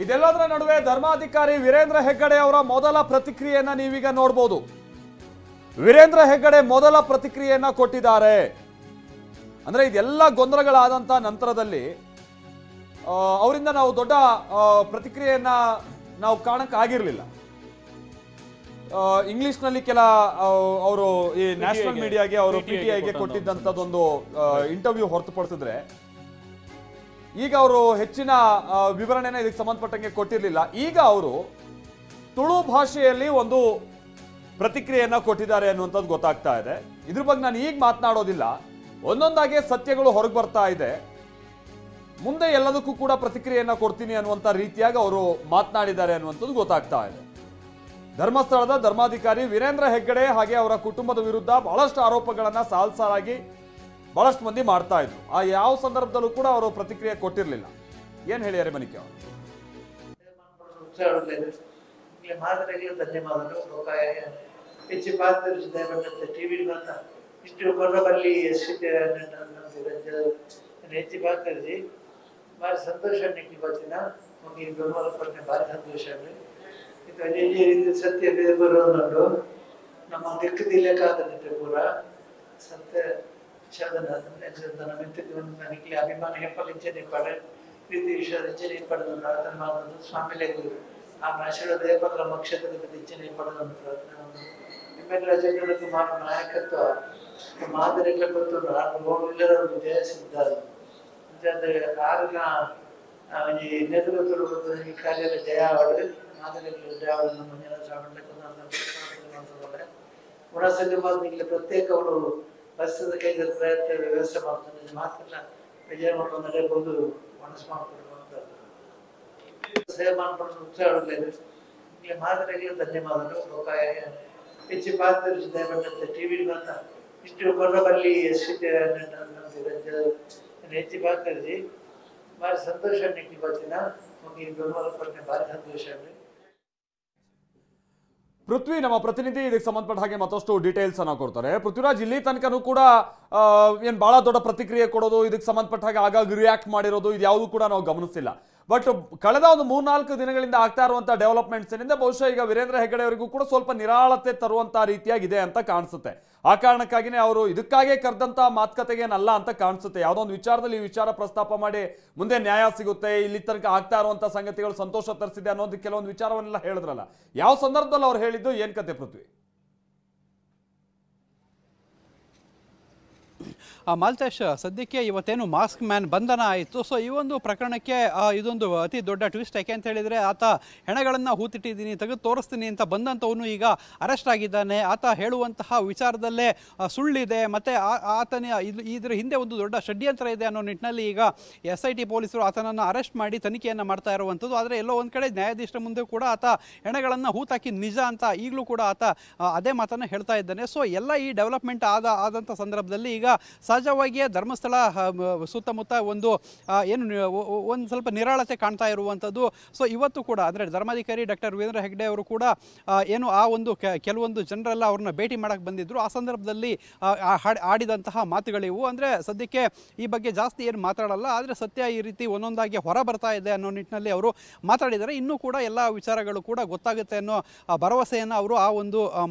ಇದೆಲ್ಲದರ ನಡುವೆ ಧರ್ಮಾಧಿಕಾರಿ ವೀರೇಂದ್ರ ಹೆಗ್ಗಡೆ ಅವರ ಮೊದಲ ಪ್ರತಿಕ್ರಿಯೆಯನ್ನ ನೀವೀಗ ನೋಡಬಹುದು. ವೀರೇಂದ್ರ ಹೆಗ್ಗಡೆ ಮೊದಲ ಪ್ರತಿಕ್ರಿಯೆಯನ್ನ ಕೊಟ್ಟಿದ್ದಾರೆ. ಅಂದ್ರೆ ಇದೆಲ್ಲ ಗೊಂದಲಗಳಾದಂತ ನಂತರದಲ್ಲಿ ಅವರಿಂದ ನಾವು ದೊಡ್ಡ ಪ್ರತಿಕ್ರಿಯೆಯನ್ನ ನಾವು ಕಾಣಕ್ಕಾಗಿರ್ಲಿಲ್ಲ. ಇಂಗ್ಲಿಷ್ನಲ್ಲಿ ಕೆಲ ಅವರು ಈ ನ್ಯಾಷನಲ್ ಮೀಡಿಯಾಗೆ ಅವರು PTIಗೆ ಕೊಟ್ಟಿದ್ದಂಥದ್ದೊಂದು ಇಂಟರ್ವ್ಯೂ ಹೊರತುಪಡಿಸಿದ್ರೆ ಈಗ ಅವರು ಹೆಚ್ಚಿನ ವಿವರಣೆನ ಇದಕ್ಕೆ ಸಂಬಂಧಪಟ್ಟಂಗೆ ಕೊಟ್ಟಿರಲಿಲ್ಲ. ಈಗ ಅವರು ತುಳು ಭಾಷೆಯಲ್ಲಿ ಒಂದು ಪ್ರತಿಕ್ರಿಯೆಯನ್ನ ಕೊಟ್ಟಿದ್ದಾರೆ ಅನ್ನುವಂಥದ್ದು ಗೊತ್ತಾಗ್ತಾ ಇದೆ. ಇದ್ರ ಬಗ್ಗೆ ನಾನು ಈಗ ಮಾತನಾಡೋದಿಲ್ಲ, ಒಂದೊಂದಾಗಿ ಸತ್ಯಗಳು ಹೊರಗೆ ಬರ್ತಾ ಇದೆ. ಮುಂದೆ ಎಲ್ಲದಕ್ಕೂ ಕೂಡ ಪ್ರತಿಕ್ರಿಯೆಯನ್ನ ಕೊಡ್ತೀನಿ ಅನ್ನುವಂಥ ರೀತಿಯಾಗಿ ಅವರು ಮಾತನಾಡಿದ್ದಾರೆ ಅನ್ನುವಂಥದ್ದು ಗೊತ್ತಾಗ್ತಾ ಇದೆ. ಧರ್ಮಸ್ಥಳದ ಧರ್ಮಾಧಿಕಾರಿ ವೀರೇಂದ್ರ ಹೆಗ್ಗಡೆ ಹಾಗೆ ಅವರ ಕುಟುಂಬದ ವಿರುದ್ಧ ಬಹಳಷ್ಟು ಆರೋಪಗಳನ್ನ ಸಾಲಾಗಿ ಬಹಳಷ್ಟು ಮಂದಿ ಮಾಡ್ತಾ ಇದ್ರು. ಆ ಯಾವ ಸಂದರ್ಭದಲ್ಲೂ ಕೂಡ ಅವರು ಪ್ರತಿಕ್ರಿಯೆ ಕೊಟ್ಟಿರಲಿಲ್ಲ. ಏನ್ ಹೇಳಿದ್ದಾರೆ ಮನಿಕೆ ಅವರು? ಭಾರಿ ಸಂತೋಷ ಬರ್ತೀನ ಬೆಂಬಲ ಕೊಟ್ಟೆ, ಭಾರಿ ಸಂತೋಷ. ಸತ್ಯ ಬರೋದು ನಮ್ಮ ದಿಕ್ಕದಿಲ್ಲಕ್ಕಾಗತ್ತೆ ಪೂರ ಸತ್ಯ ನನಗೆ ಅಭಿಮಾನ ಹೆಪ್ಪಲಿಂಚನೆ ಪಡೆ ಪ್ರೀತಿ ವಿಶ್ವದಿಂಚನೆ ಪಡೆದು ಸ್ವಾಮಿಲೆ ಆ ಆಶೀರ್ವಾದ ಹೆಪ್ಪಲ ಕ್ಷೇತ್ರದ ಇಂಚನೆ ಪಡೆದಂತ ನಿಮ್ಮೆಲ್ಲ ಜನರಿಗೆ ಮಾಡ ನಾಯಕತ್ವ ಮಾದರಿಗಳ ಗೊತ್ತು ಎಲ್ಲರೂ ಜಯಿಸಿದ್ದಾರೆ. ಆರಿನ ಈ ನೇತೃತ್ವ ಈ ಕಾರ್ಯದ ಜಯ ಅವಳು ಮಾದರಿಗಳ ಜಯ ಅವಳನ್ನು ಮುಂದಿನ ಉಣಸಲ್ಲಿ ಮಾತ್ರ ಪ್ರತ್ಯೇಕ ಅವರು ಬಸ್ತದ ಕೈದ ಪ್ರಯತ್ನ ವ್ಯವಸ್ಥೆ ಮಾಡ್ತಾರೆ. ಮಾತ್ರ ವಿಜಯ ಮಾಡ್ಕೊಂಡು ನಡೆಯಬಹುದು, ಮನಸ್ಸು ಮಾಡ್ಕೊಡುವಂಥದ್ದು ಸೇವೆ ಮಾಡ್ಕೊಂಡು ಉತ್ಸಾಹಗಳಿದೆ. ಇಲ್ಲಿ ಮಾದರಿಗೆ ಧನ್ಯವಾದಗಳು. ಲೋಕಾಯ ಹೆಚ್ಚು ಪಾತ್ರ ಟಿವಿ ಬಂತ ಇಷ್ಟು ಕೊರಬಲ್ಲಿ ಹೆಚ್ಚು ಪಾತ್ರಿ ಭಾರಿ ಸಂತೋಷ ಬರ್ತೀನ ಬೆಂಬಲ ಕೊಟ್ಟೆ, ಭಾರಿ ಸಂತೋಷ. ಪೃಥ್ವಿ ನಮ್ಮ ಪ್ರತಿನಿಧಿ ಇದಕ್ಕೆ ಸಂಬಂಧಪಟ್ಟ ಹಾಗೆ ಮತ್ತಷ್ಟು ಡೀಟೇಲ್ಸ್ ಅನ್ನ ಕೊಡ್ತಾರೆ. ಪೃಥ್ವಿರಾಜ್, ಇಲ್ಲಿ ತನಕನೂ ಕೂಡ ಏನ್ ಬಹಳ ದೊಡ್ಡ ಪ್ರತಿಕ್ರಿಯೆ ಕೊಡೋದು, ಇದಕ್ಕೆ ಸಂಬಂಧಪಟ್ಟ ಹಾಗೆ ಆಗಾಗ ರಿಯಾಕ್ಟ್ ಮಾಡಿರೋದು ಇದು ಯಾವುದು ಕೂಡ ನಾವು ಗಮನಿಸಿಲ್ಲ. ಬಟ್ ಕಳೆದ ಒಂದು 3-4 ದಿನಗಳಿಂದ ಆಗ್ತಾ ಇರುವಂತಹ ಡೆವಲಪ್ಮೆಂಟ್ಸ್ ಏನಿಂದ ಬಹುಶಃ ಈಗ ವೀರೇಂದ್ರ ಹೆಗ್ಗಡೆ ಅವರಿಗೂ ಕೂಡ ಸ್ವಲ್ಪ ನಿರಾಳತೆ ತರುವಂತ ರೀತಿಯಾಗಿದೆ ಅಂತ ಕಾಣಿಸುತ್ತೆ. ಆ ಕಾರಣಕ್ಕಾಗಿನೇ ಅವರು ಇದಕ್ಕಾಗೆ ಕರೆದಂತ ಮಾತುಕತೆಗೇನಲ್ಲ ಅಂತ ಕಾಣಿಸುತ್ತೆ. ಯಾವುದೋ ಒಂದು ವಿಚಾರದಲ್ಲಿ ಈ ವಿಚಾರ ಪ್ರಸ್ತಾಪ ಮಾಡಿ ಮುಂದೆ ನ್ಯಾಯ ಸಿಗುತ್ತೆ, ಇಲ್ಲಿ ತನಕ ಆಗ್ತಾ ಇರುವಂತ ಸಂಗತಿಗಳು ಸಂತೋಷ ತರಿಸಿದೆ ಅನ್ನೋದು ಕೆಲವೊಂದು ವಿಚಾರವನ್ನೆಲ್ಲ ಹೇಳಿದ್ರಲ್ಲ, ಯಾವ ಸಂದರ್ಭದಲ್ಲಿ ಅವ್ರು ಹೇಳಿದ್ದು, ಏನ್ ಕತೆ ಪೃಥ್ವಿ? ಮಾಲ್ತೇಶ್, ಸದ್ಯಕ್ಕೆ ಇವತ್ತೇನು ಮಾಸ್ಕ್ ಮ್ಯಾನ್ ಬಂಧನ ಆಯಿತು. ಸೊ ಈ ಒಂದು ಪ್ರಕರಣಕ್ಕೆ ಇದೊಂದು ಅತಿ ದೊಡ್ಡ ಟ್ವಿಸ್ಟ್. ಯಾಕೆ ಅಂತ ಹೇಳಿದರೆ, ಆತ ಹೆಣಗಳನ್ನು ಹೂತಿಟ್ಟಿದ್ದೀನಿ, ತೆಗೆದು ತೋರಿಸ್ತೀನಿ ಅಂತ ಬಂದಂಥವನು ಈಗ ಅರೆಸ್ಟ್ ಆಗಿದ್ದಾನೆ. ಆತ ಹೇಳುವಂತಹ ವಿಚಾರದಲ್ಲೇ ಸುಳ್ಳಿದೆ, ಮತ್ತು ಆತನ ಇದ್ರ ಹಿಂದೆ ಒಂದು ದೊಡ್ಡ ಷಡ್ಯಂತ್ರ ಇದೆ ಅನ್ನೋ ನಿಟ್ಟಿನಲ್ಲಿ ಈಗ SIT ಪೊಲೀಸರು ಆತನನ್ನು ಅರೆಸ್ಟ್ ಮಾಡಿ ತನಿಖೆಯನ್ನು ಮಾಡ್ತಾ ಇರುವಂಥದ್ದು. ಆದರೆ ಎಲ್ಲೋ ಒಂದು ಕಡೆ ನ್ಯಾಯಾಧೀಶರ ಮುಂದೆ ಕೂಡ ಆತ ಹೆಣಗಳನ್ನು ಹೂತಾಕಿ ನಿಜ ಅಂತ ಈಗಲೂ ಕೂಡ ಆತ ಅದೇ ಮಾತನ್ನು ಹೇಳ್ತಾ ಇದ್ದಾನೆ. ಸೊ ಎಲ್ಲ ಈ ಡೆವಲಪ್ಮೆಂಟ್ ಆದಂಥ ಸಂದರ್ಭದಲ್ಲಿ ಈಗ ಸಹಜವಾಗಿಯೇ ಧರ್ಮಸ್ಥಳ ಸುತ್ತಮುತ್ತ ಒಂದು ಸ್ವಲ್ಪ ನಿರಾಳತೆ ಕಾಣ್ತಾ ಇರುವಂಥದ್ದು. ಸೊ ಇವತ್ತು ಕೂಡ ಅಂದರೆ ಧರ್ಮಾಧಿಕಾರಿ ಡಾಕ್ಟರ್ ವೀರೇಂದ್ರ ಹೆಗ್ಗಡೆ ಅವರು ಕೂಡ ಏನು ಆ ಒಂದು ಕೆಲವೊಂದು ಜನರೆಲ್ಲ ಅವ್ರನ್ನ ಭೇಟಿ ಮಾಡಕ್ಕೆ ಬಂದಿದ್ರು. ಆ ಸಂದರ್ಭದಲ್ಲಿ ಆಡಿದಂತಹ ಮಾತುಗಳಿವು. ಅಂದರೆ ಸದ್ಯಕ್ಕೆ ಈ ಬಗ್ಗೆ ಜಾಸ್ತಿ ಏನು ಮಾತಾಡಲ್ಲ, ಆದರೆ ಸತ್ಯ ಈ ರೀತಿ ಒಂದೊಂದಾಗಿ ಹೊರ ಬರ್ತಾ ಇದೆ ಅನ್ನೋ ನಿಟ್ಟಿನಲ್ಲಿ ಅವರು ಮಾತಾಡಿದ್ದಾರೆ. ಇನ್ನೂ ಕೂಡ ಎಲ್ಲ ವಿಚಾರಗಳು ಕೂಡ ಗೊತ್ತಾಗುತ್ತೆ ಅನ್ನೋ ಭರವಸೆಯನ್ನು ಅವರು ಆ ಒಂದು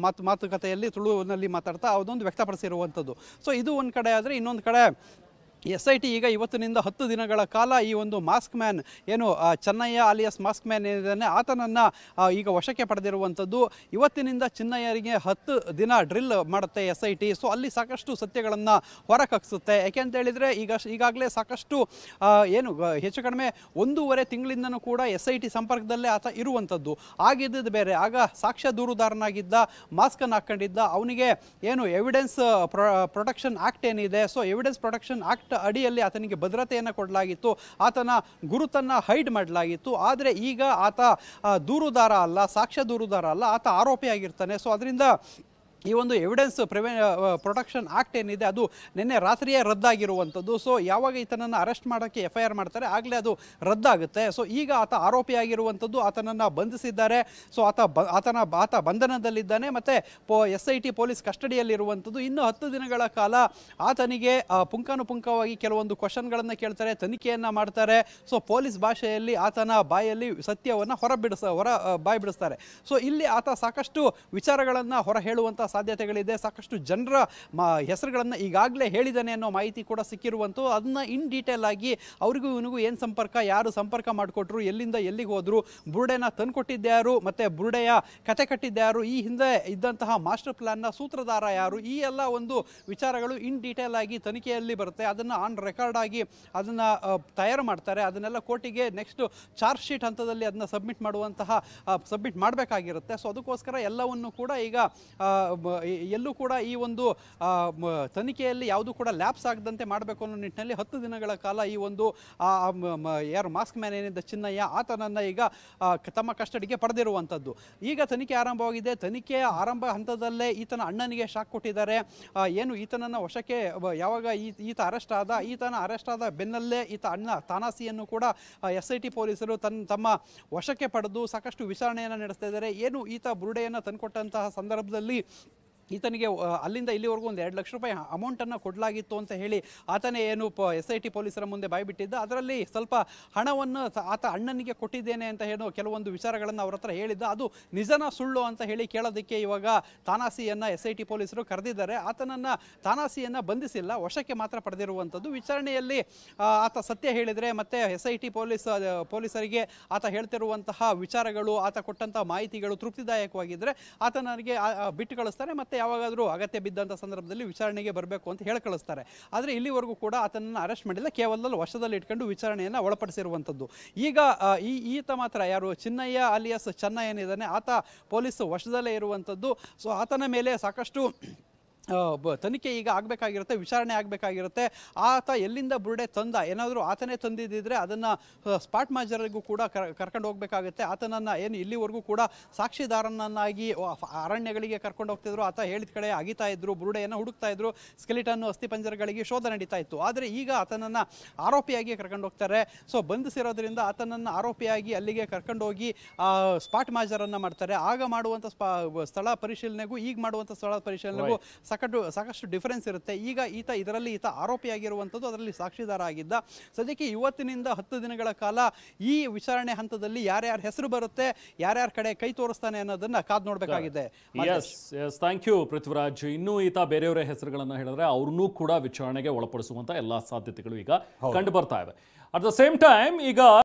ಮಾತುಕತೆಯಲ್ಲಿ ತುಳುವಿನಲ್ಲಿ ಮಾತಾಡ್ತಾ ಅದೊಂದು ವ್ಯಕ್ತಪಡಿಸಿರುವಂಥದ್ದು. ಸೊ ಇದು ಒಂದು ಕಡೆ. ಆದರೆ ಇನ್ನೊಂದು ಕಡೆ SIT ಈಗ ಇವತ್ತಿನಿಂದ 10 ದಿನಗಳ ಕಾಲ ಈ ಒಂದು ಮಾಸ್ಕ್ ಮ್ಯಾನ್ ಏನು ಚೆನ್ನಯ್ಯ ಅಲಿಯಾಸ್ ಮಾಸ್ಕ್ ಮ್ಯಾನ್ ಏನಿದ್ದಾನೆ ಆತನನ್ನು ಈಗ ವಶಕ್ಕೆ ಪಡೆದಿರುವಂಥದ್ದು. ಇವತ್ತಿನಿಂದ ಚಿನ್ನಯ್ಯರಿಗೆ 10 ದಿನ ಡ್ರಿಲ್ ಮಾಡುತ್ತೆ SIT. ಸೊ ಅಲ್ಲಿ ಸಾಕಷ್ಟು ಸತ್ಯಗಳನ್ನು ಹೊರಕಕ್ಸುತ್ತೆ. ಯಾಕೆ ಅಂತ ಹೇಳಿದರೆ ಈಗಾಗಲೇ ಸಾಕಷ್ಟು ಏನು ಹೆಚ್ಚು ಕಡಿಮೆ 1.5 ತಿಂಗಳಿಂದನೂ ಕೂಡ SIT ಸಂಪರ್ಕದಲ್ಲೇ ಆತ ಇರುವಂಥದ್ದು. ಆಗಿದ್ದು ಬೇರೆ, ಆಗ ಸಾಕ್ಷ್ಯ ದೂರುದಾರನಾಗಿದ್ದ, ಮಾಸ್ಕನ್ನು ಹಾಕ್ಕೊಂಡಿದ್ದ, ಅವನಿಗೆ ಏನು ಎವಿಡೆನ್ಸ್ ಪ್ರೊಟೆಕ್ಷನ್ ಆ್ಯಕ್ಟ್ ಏನಿದೆ, ಸೊ ಎವಿಡೆನ್ಸ್ ಪ್ರೊಟೆಕ್ಷನ್ ಆ್ಯಕ್ಟ್ ಅಡಿಯಲ್ಲಿ ಆತನಿಗೆ ಭದ್ರತೆಯನ್ನು ಕೊಡಲಾಗಿತ್ತು, ಆತನ ಗುರುತನ್ನು ಹೈಡ್ ಮಾಡಲಾಗಿತ್ತು. ಆದರೆ ಈಗ ಆತ ದೂರುದಾರ ಅಲ್ಲ, ಸಾಕ್ಷ್ಯ ದೂರುದಾರ ಅಲ್ಲ, ಆತ ಆರೋಪಿಯಾಗಿರ್ತಾನೆ. ಸೊ ಅದರಿಂದ ಈ ಒಂದು ಎವಿಡೆನ್ಸ್ ಪ್ರೊಟೆಕ್ಷನ್ ಆಕ್ಟ್ ಏನಿದೆ ಅದು ನಿನ್ನೆ ರಾತ್ರಿಯೇ ರದ್ದಾಗಿರುವಂಥದ್ದು. ಸೊ ಯಾವಾಗ ಈತನನ್ನು ಅರೆಸ್ಟ್ ಮಾಡೋಕ್ಕೆ FIR ಮಾಡ್ತಾರೆ ಆಗಲೇ ಅದು ರದ್ದಾಗುತ್ತೆ. ಸೊ ಈಗ ಆತ ಆರೋಪಿಯಾಗಿರುವಂಥದ್ದು, ಆತನನ್ನು ಬಂಧಿಸಿದ್ದಾರೆ. ಸೊ ಆತ ಬಂಧನದಲ್ಲಿದ್ದಾನೆ ಮತ್ತು SIT ಪೊಲೀಸ್ ಕಸ್ಟಡಿಯಲ್ಲಿರುವಂಥದ್ದು. ಇನ್ನು 10 ದಿನಗಳ ಕಾಲ ಆತನಿಗೆ ಪುಂಖಾನುಪುಂಖವಾಗಿ ಕೆಲವೊಂದು ಕ್ವಶನ್ಗಳನ್ನು ಕೇಳ್ತಾರೆ, ತನಿಖೆಯನ್ನು ಮಾಡ್ತಾರೆ. ಸೊ ಪೊಲೀಸ್ ಭಾಷೆಯಲ್ಲಿ ಆತನ ಬಾಯಲ್ಲಿ ಸತ್ಯವನ್ನು ಬಾಯಿ ಬಿಡಿಸ್ತಾರೆ. ಸೊ ಇಲ್ಲಿ ಆತ ಸಾಕಷ್ಟು ವಿಚಾರಗಳನ್ನು ಹೊರ ಹೇಳುವಂಥ ಸಾಧ್ಯತೆಗಳಿದೆ. ಸಾಕಷ್ಟು ಜನರ ಹೆಸರುಗಳನ್ನು ಈಗಾಗಲೇ ಹೇಳಿದ್ದಾನೆ ಅನ್ನೋ ಮಾಹಿತಿ ಕೂಡ ಸಿಕ್ಕಿರುವಂಥದ್ದು. ಅದನ್ನ ಇನ್ ಡೀಟೇಲ್ ಆಗಿ ಅವರಿಗೂ ಇವನಿಗೂ ಏನು ಸಂಪರ್ಕ, ಯಾರು ಸಂಪರ್ಕ ಮಾಡಿಕೊಟ್ರು, ಎಲ್ಲಿಂದ ಎಲ್ಲಿಗೆ ಹೋದ್ರು, ಬುರುಡೆನ ತಂದುಕೊಟ್ಟಿದ್ದ್ಯಾರು, ಮತ್ತು ಬುರುಡೆಯ ಕತೆ ಕಟ್ಟಿದ್ದ್ಯಾರು, ಈ ಹಿಂದೆ ಇದ್ದಂತಹ ಮಾಸ್ಟರ್ ಪ್ಲಾನ್ನ ಸೂತ್ರಧಾರ ಯಾರು, ಈ ಎಲ್ಲ ಒಂದು ವಿಚಾರಗಳು ಇನ್ ಡೀಟೇಲ್ ಆಗಿ ತನಿಖೆಯಲ್ಲಿ ಬರುತ್ತೆ. ಅದನ್ನು ಆನ್ ರೆಕಾರ್ಡ್ ಆಗಿ ಅದನ್ನು ತಯಾರು ಮಾಡ್ತಾರೆ. ಅದನ್ನೆಲ್ಲ ಕೋರ್ಟಿಗೆ ನೆಕ್ಸ್ಟ್ ಚಾರ್ಜ್ ಶೀಟ್ ಹಂತದಲ್ಲಿ ಅದನ್ನ ಸಬ್ಮಿಟ್ ಮಾಡಬೇಕಾಗಿರುತ್ತೆ. ಸೊ ಅದಕ್ಕೋಸ್ಕರ ಎಲ್ಲವನ್ನು ಕೂಡ ಈಗ ಎಲ್ಲೂ ಕೂಡ ಈ ಒಂದು ತನಿಖೆಯಲ್ಲಿ ಯಾವುದು ಕೂಡ ಲ್ಯಾಪ್ಸ್ ಆಗದಂತೆ ಮಾಡಬೇಕು ಅನ್ನೋ ನಿಟ್ಟಿನಲ್ಲಿ 10 ದಿನಗಳ ಕಾಲ ಈ ಒಂದು ಯಾರು ಮಾಸ್ಕ್ ಮ್ಯಾನ್ ಏನಿದ್ದ ಚಿನ್ನಯ್ಯ ಆತನನ್ನು ಈಗ ತಮ್ಮ ಕಸ್ಟಡಿಗೆ ಪಡೆದಿರುವಂಥದ್ದು. ಈಗ ತನಿಖೆ ಆರಂಭವಾಗಿದೆ. ತನಿಖೆಯ ಆರಂಭ ಹಂತದಲ್ಲೇ ಈತನ ಅಣ್ಣನಿಗೆ ಶಾಕ್ ಕೊಟ್ಟಿದ್ದಾರೆ. ಏನು ಈತನನ್ನು ವಶಕ್ಕೆ ಯಾವಾಗ ಈತ ಅರೆಸ್ಟ್ ಆದ ಬೆನ್ನಲ್ಲೇ ಈತ ಅಣ್ಣ ತಾನಾಸಿಯನ್ನು ಕೂಡ SIT ಪೊಲೀಸರು ತಮ್ಮ ವಶಕ್ಕೆ ಪಡೆದು ಸಾಕಷ್ಟು ವಿಚಾರಣೆಯನ್ನು ನಡೆಸ್ತಾ ಇದ್ದಾರೆ. ಏನು ಈತ ಬುರುಡೆಯನ್ನು ತಂದುಕೊಟ್ಟಂತಹ ಸಂದರ್ಭದಲ್ಲಿ ಈತನಿಗೆ ಅಲ್ಲಿಂದ ಇಲ್ಲಿವರೆಗೂ ಒಂದು 2 ಲಕ್ಷ ರೂಪಾಯಿ ಅಮೌಂಟನ್ನು ಕೊಡಲಾಗಿತ್ತು ಅಂತ ಹೇಳಿ ಆತನೇ ಏನು SIT ಪೊಲೀಸರ ಮುಂದೆ ಬಾಯ್ಬಿಟ್ಟಿದ್ದ. ಅದರಲ್ಲಿ ಸ್ವಲ್ಪ ಹಣವನ್ನು ಆತ ಅಣ್ಣನಿಗೆ ಕೊಟ್ಟಿದ್ದೇನೆ ಅಂತ ಹೇಳೋ ಕೆಲವೊಂದು ವಿಚಾರಗಳನ್ನು ಅವ್ರ ಹತ್ರ ಹೇಳಿದ್ದ. ಅದು ನಿಜನ ಸುಳ್ಳು ಅಂತ ಹೇಳಿ ಕೇಳೋದಕ್ಕೆ ಇವಾಗ ತಾನಾಸಿಯನ್ನು SIT ಪೊಲೀಸರು ಕರೆದಿದ್ದಾರೆ. ತಾನಾಸಿಯನ್ನು ಬಂಧಿಸಿಲ್ಲ, ವಶಕ್ಕೆ ಮಾತ್ರ ಪಡೆದಿರುವಂಥದ್ದು. ವಿಚಾರಣೆಯಲ್ಲಿ ಆತ ಸತ್ಯ ಹೇಳಿದರೆ ಮತ್ತು SIT ಪೊಲೀಸರಿಗೆ ಆತ ಹೇಳ್ತಿರುವಂತಹ ವಿಚಾರಗಳು, ಆತ ಕೊಟ್ಟಂತಹ ಮಾಹಿತಿಗಳು ತೃಪ್ತಿದಾಯಕವಾಗಿದ್ದರೆ ಆತನಿಗೆ ಬಿಟ್ಟು ಕಳಿಸ್ತಾರೆ. ಮತ್ತು ಯಾವಾಗಾದರೂ ಅಗತ್ಯ ಬಿದ್ದಂಥ ಸಂದರ್ಭದಲ್ಲಿ ವಿಚಾರಣೆಗೆ ಬರಬೇಕು ಅಂತ ಹೇಳಿ ಕಳಿಸ್ತಾರೆ. ಆದರೆ ಇಲ್ಲಿವರೆಗೂ ಕೂಡ ಆತನನ್ನು ಅರೆಸ್ಟ್ ಮಾಡಿಲ್ಲ, ಕೇವಲ ವಶದಲ್ಲಿ ಇಟ್ಕೊಂಡು ವಿಚಾರಣೆಯನ್ನು ಒಳಪಡಿಸಿರುವಂಥದ್ದು. ಈಗ ಈತ ಮಾತ್ರ ಯಾರು ಚಿನ್ನಯ್ಯ ಅಲಿಯಾಸ್ ಚೆನ್ನ ಏನಿದ್ದಾನೆ ಆತ ಪೊಲೀಸ್ ವಶದಲ್ಲೇ ಇರುವಂಥದ್ದು. ಸೊ ಆತನ ಮೇಲೆ ಸಾಕಷ್ಟು ತನಿಖೆ ಈಗ ಆಗಬೇಕಾಗಿರುತ್ತೆ, ವಿಚಾರಣೆ ಆಗಬೇಕಾಗಿರುತ್ತೆ. ಆತ ಎಲ್ಲಿಂದ ಬುರುಡೆ ತಂದ, ಏನಾದರೂ ಆತನೇ ತಂದಿದ್ದರೆ ಅದನ್ನು ಸ್ಪಾಟ್ ಮಾಜರಿಗೂ ಕೂಡ ಕರ್ಕೊಂಡು ಹೋಗಬೇಕಾಗುತ್ತೆ. ಆತನನ್ನು ಏನು ಇಲ್ಲಿವರೆಗೂ ಕೂಡ ಸಾಕ್ಷಿದಾರನನ್ನಾಗಿ ಅರಣ್ಯಗಳಿಗೆ ಕರ್ಕೊಂಡು ಹೋಗ್ತಿದ್ರು, ಆತ ಹೇಳಿದ ಕಡೆ ಅಗಿತಾ ಇದ್ರು, ಬುರುಡೆಯನ್ನು ಹುಡುಕ್ತಾ ಇದ್ರು, ಸ್ಕೆಲಿಟನ್ ಅಸ್ಥಿಪಂಜರಗಳಿಗೆ ಶೋಧ ನಡೀತಾ ಇತ್ತು. ಆದರೆ ಈಗ ಆತನನ್ನು ಆರೋಪಿಯಾಗಿ ಕರ್ಕೊಂಡು ಹೋಗ್ತಾರೆ. ಸೊ ಬಂಧಿಸಿರೋದ್ರಿಂದ ಆತನನ್ನು ಆರೋಪಿಯಾಗಿ ಅಲ್ಲಿಗೆ ಕರ್ಕೊಂಡೋಗಿ ಸ್ಪಾಟ್ ಮಾಜರನ್ನು ಮಾಡ್ತಾರೆ. ಆಗ ಮಾಡುವಂಥ ಸ್ಥಳ ಪರಿಶೀಲನೆಗೂ ಈಗ ಮಾಡುವಂಥ ಸ್ಥಳ ಪರಿಶೀಲನೆಗೂ ಸಾಕಷ್ಟು ಡಿಫರೆನ್ಸ್ ಇರುತ್ತೆ. ಈಗ ಈತ ಆರೋಪಿಯಾಗಿರುವಂಥದ್ದು, ಅದರಲ್ಲಿ ಸಾಕ್ಷಿದಾರ ಆಗಿದ್ದ. ಸದ್ಯಕ್ಕೆ ಇವತ್ತಿನಿಂದ 10 ದಿನಗಳ ಕಾಲ ಈ ವಿಚಾರಣೆ ಹಂತದಲ್ಲಿ ಯಾರ್ಯಾರ ಹೆಸರು ಬರುತ್ತೆ, ಯಾರ್ಯಾರ ಕಡೆ ಕೈ ತೋರಿಸ್ತಾನೆ ಅನ್ನೋದನ್ನ ಕಾದು ನೋಡಬೇಕಾಗಿದೆ. Thank you Prithviraj. ಇನ್ನೂ ಈತ ಬೇರೆಯವರ ಹೆಸರುಗಳನ್ನ ಹೇಳಿದ್ರೆ ಅವ್ರನ್ನೂ ಕೂಡ ವಿಚಾರಣೆಗೆ ಒಳಪಡಿಸುವಂತ ಎಲ್ಲಾ ಸಾಧ್ಯತೆಗಳು ಈಗ ಕಂಡು ಬರ್ತಾ ಇವೆ. ಅಟ್ ದ ಸೇಮ್ ಟೈಮ್ ಈಗ